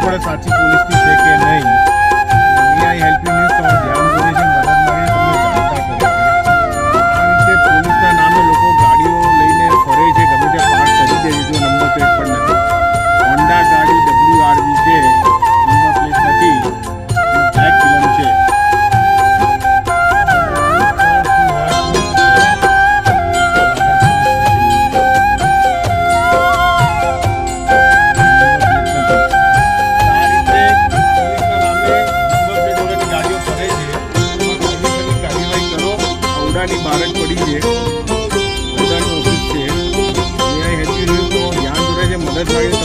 પડે સાચી પોલીસની છે કે નહીં. મે આઈ હેલ્પ યુ ન્યૂઝ તમારે ધ્યાન દોરે છે, મદદ માંગે તમને જાણતા કરે છે. આ રીતે પોલીસના નામે લોકો ગાડીઓ લઈને ફરે છે, ગમે ત્યાં પાર્ક કરી દે છે, જો નંબર પ્લેટ પણ નથી. હોન્ડા ગાડી WRV છે, નંબર પ્લેટ નથી, બ્લેક ફિલ્મ છે. ની બહાર જ પડી છે, ઓફિસ છે. મે આઈ હેલ્પ યુ ન્યૂઝ તો ધ્યાન દોરે છે, મદદ માંગે